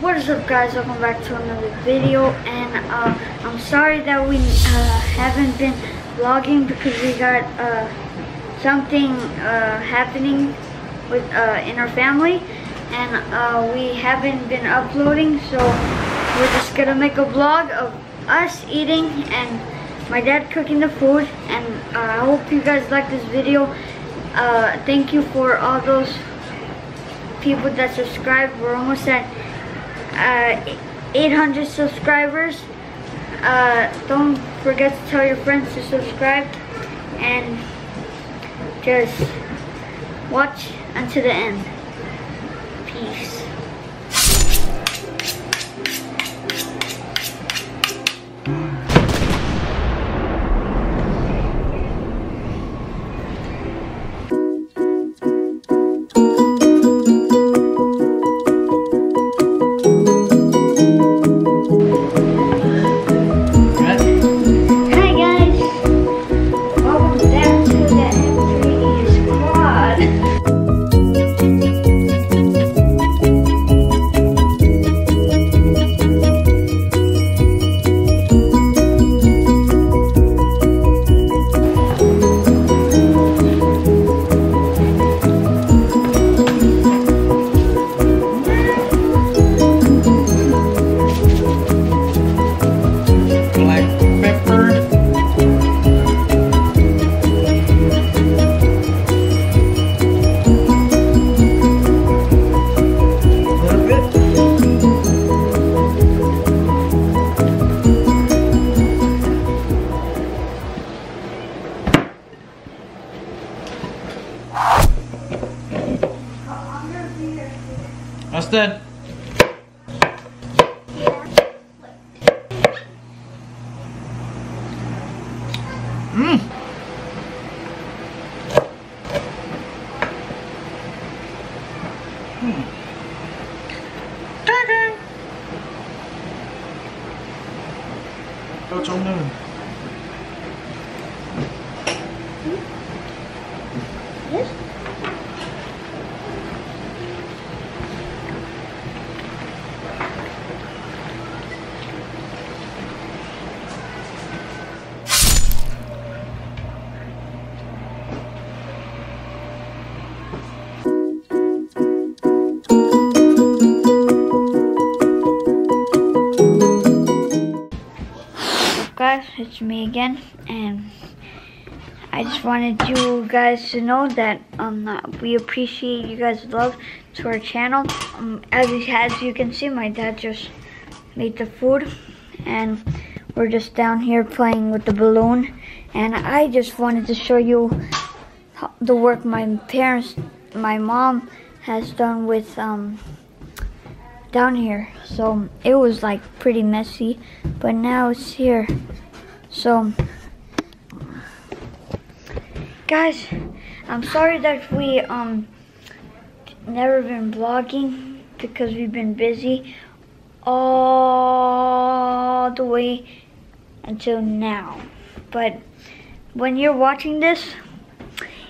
What is up, guys? Welcome back to another video, and I'm sorry that we haven't been vlogging because we got something happening with in our family, and we haven't been uploading, so we're just gonna make a vlog of us eating and my dad cooking the food. And I hope you guys like this video. Thank you for all those people that subscribe. We're almost at 800 subscribers. Don't forget to tell your friends to subscribe and just watch until the end. Peace. Elston. Đâu trong nữa. Yes. Guys, it's me again, and I just wanted you guys to know that we appreciate you guys' love to our channel. As you can see, my dad just made the food, and we're just down here playing with the balloon. And I just wanted to show you the work my mom has done with down here. So it was like pretty messy, but now it's here. So guys, I'm sorry that we never been vlogging because we've been busy all the way until now. But when you're watching this,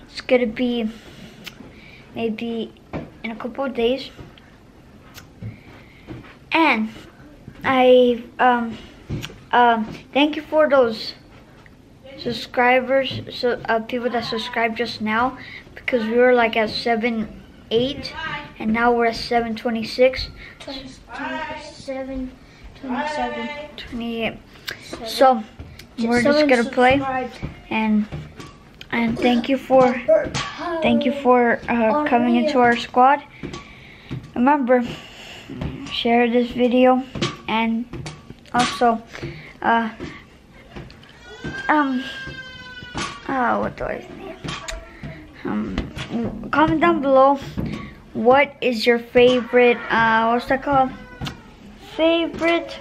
it's gonna be maybe in a couple of days. And I thank you for those subscribers, people that subscribed just now, because we were like at 7-8 and now we're at 726, 27, 27, 28. So we're just gonna play, and thank you for coming into our squad. Remember, share this video, and also what do I say? Comment down below, what is your favorite what's that called? Favorite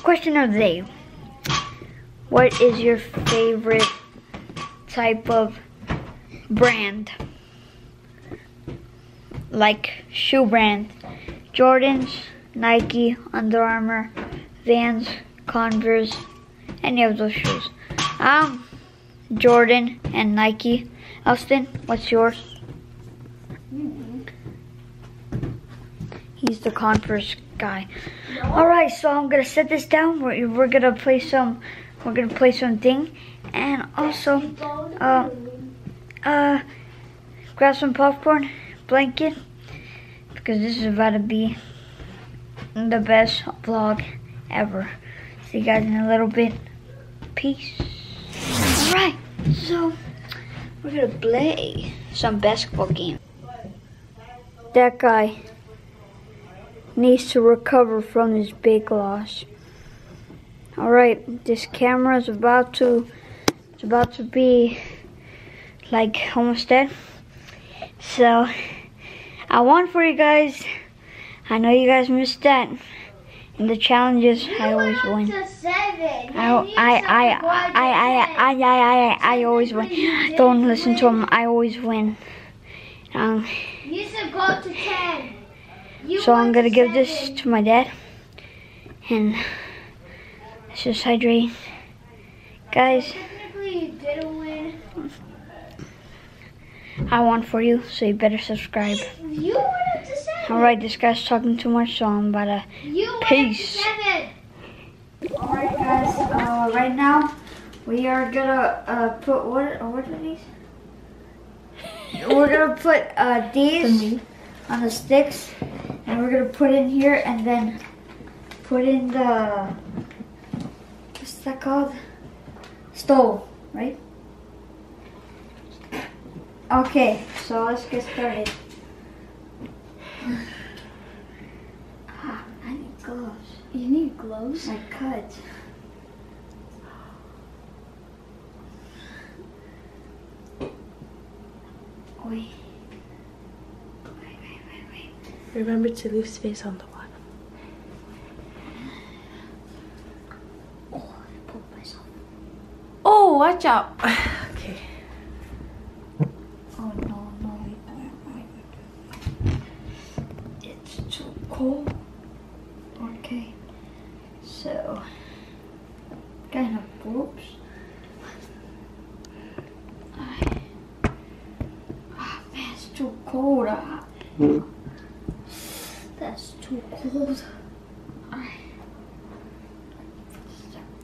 question of the day. What is your favorite type of brand? Like shoe brand. Jordans, Nike, Under Armour, Vans, Converse, any of those shoes. Jordan and Nike. Elston, what's yours? He's the Converse guy. All right, so I'm gonna set this down. We're gonna play some. We're gonna play something, and also grab some popcorn, blanket, because this is about to be the best vlog ever. See you guys in a little bit. Peace. All right, so we're gonna play some basketball game. That guy needs to recover from his big loss. All right, this camera is about to be like almost dead. So I won for you guys. I know you guys missed that. In the challenges, I always win. I always win. Don't listen to him. I always win. You should go to 10. So I'm gonna give this to my dad, and let's just hydrate, guys. Technically, you didn't win. I won for you, so you better subscribe. You went up to 7. All right, this guy's talking too much, so I'm about to peace. All right, guys. Right now we are gonna put what are these? We're gonna put these on the sticks, and we're gonna put in here, and then put in the, what's that called? Stove, right? Okay, so let's get started. I need gloves. You need gloves? I cut. Wait. Remember to leave space on the bottom. Oh, I pulled myself. Oh, watch out. Okay. Oh no, it's too cold. Okay, so kind of whoops. Ah, man, it's too cold. That's too cold.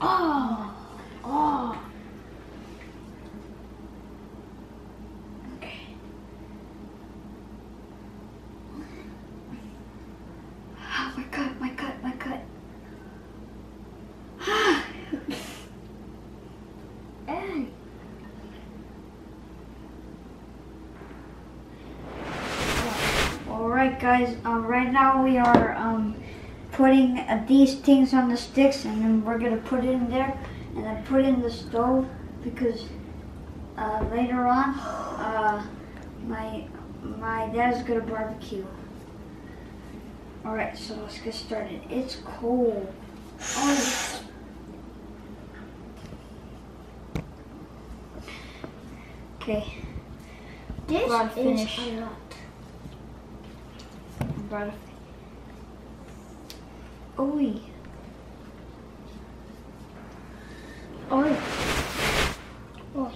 Oh. Okay. Oh, my cut. Hey. Alright guys, right now we are putting these things on the sticks, and then we're gonna put it in there, and then put it in the stove, because later on my dad's gonna barbecue. Alright, so let's get started. It's cold. Oh. Okay. This is a lot. Brought a Oi. Oh. Oh.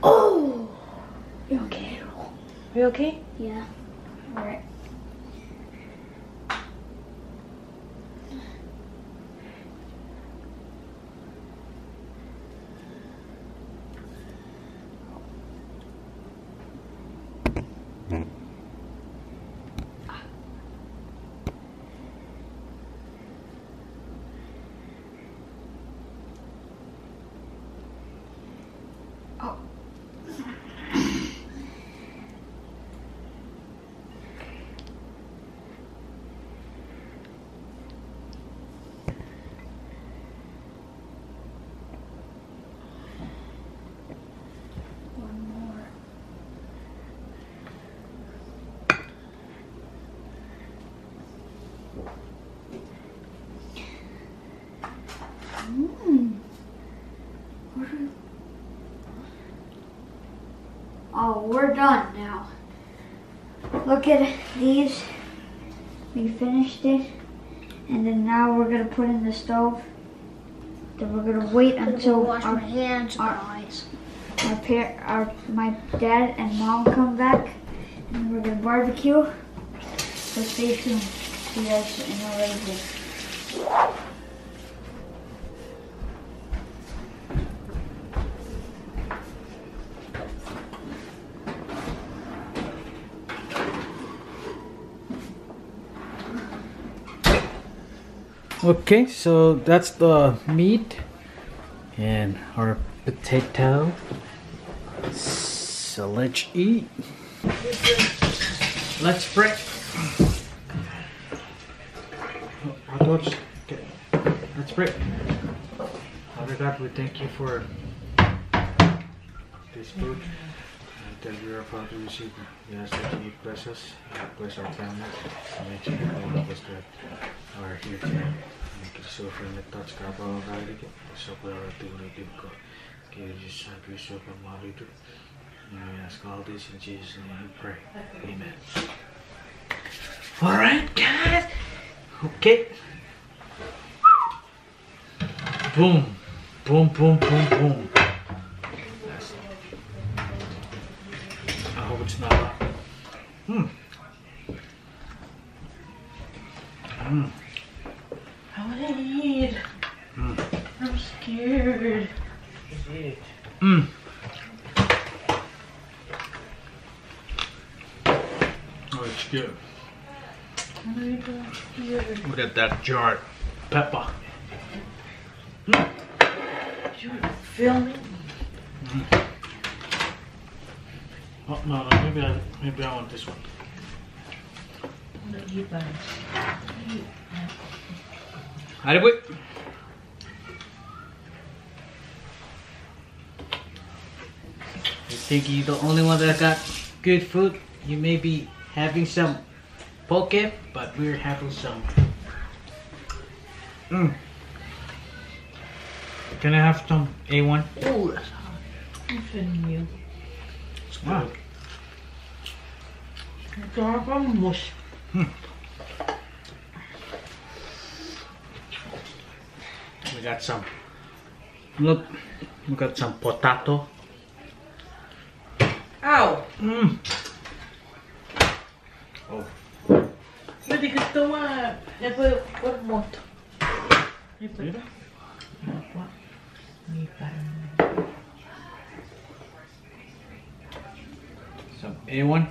Oh. You okay? Are you okay? Yeah. All right. Oh. One more. Oh, we're done now. Look at these. We finished it. And then now we're gonna put in the stove. Then we're gonna wait until wash my hands, guys. my dad and mom come back. And we're gonna barbecue. So stay tuned. See you guys in a little bit. Okay, so that's the meat and our potato. So let's eat. Let's break. Okay. Let's break. Father God, we thank you for this food. That we are about to receive. We ask that you would bless us, bless our families, and each and every one of us that are here today. Thank you so for the touch ka ba kali ke so for our dignity ko ke Jesus we so for Mali to. We ask all this in Jesus' name we pray. Amen. Alright guys. Okay. Boom. Boom boom boom boom. I hope it's not hot. I want to eat. I'm scared. Oh, it's good. I'm scared. Look at that jarred pepper. You're filming? Oh no, maybe I want this one. No, you buy. Howdy, boy. You think you're the only one that got good food? You may be having some poke, but we're having some. Can I have some A1? Oh, that's hot. I'm feeding you. Wow. Dark mush. We got some. Look, we got some potato. Ow! Oh. Pwede ka tawa. What want? Yeah. Some A1.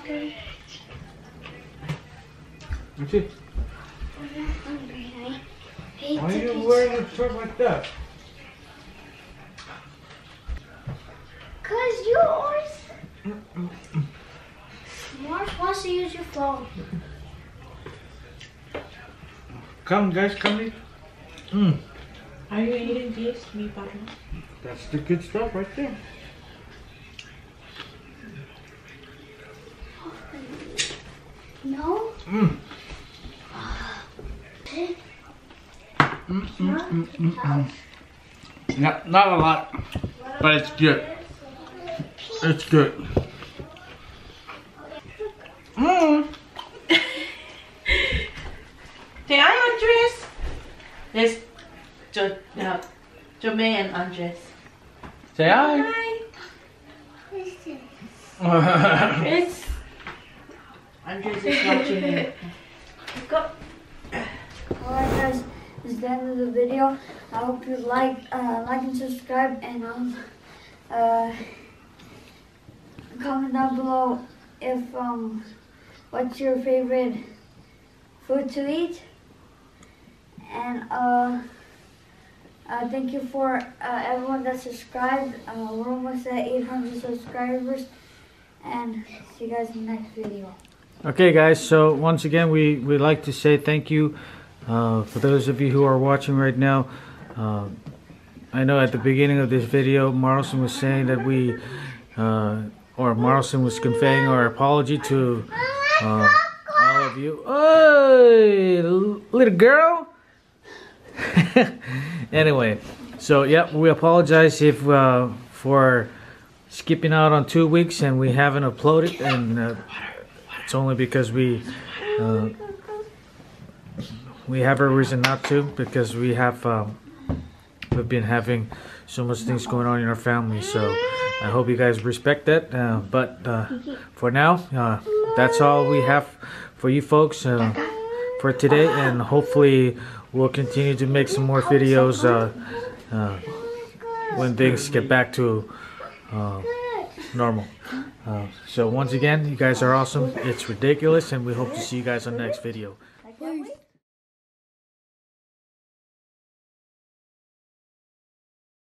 Okay. That's it. I'm hungry. I hate Why are you pizza. wearing a shirt like that? Cause you always. Mark wants to use your phone. Come guys, come eat. Are you eating this, me butter? That's the good stuff right there. No. Not a lot, but it's good. It's good. Say hi, Andres. Yes, Jermaine and Andres. Say hi. It's Andres is watching me. Go. Alright guys, this is the end of the video. I hope you like and subscribe, and comment down below if what's your favorite food to eat. And thank you for everyone that subscribed. We're almost at 800 subscribers, and see you guys in the next video. Okay guys, so once again we'd like to say thank you for those of you who are watching right now. I know at the beginning of this video Marlson was saying that Marlson was conveying our apology to all of you. Hey, little girl! Anyway, so yeah, we apologize if for skipping out on 2 weeks and we haven't uploaded, and it's only because we have a reason not to, because we've been having so much things going on in our family. So I hope you guys respect that. But for now, that's all we have for you folks for today, and hopefully we'll continue to make some more videos when things get back to normal. So once again, you guys are awesome. It's ridiculous, and we hope to see you guys on the next video.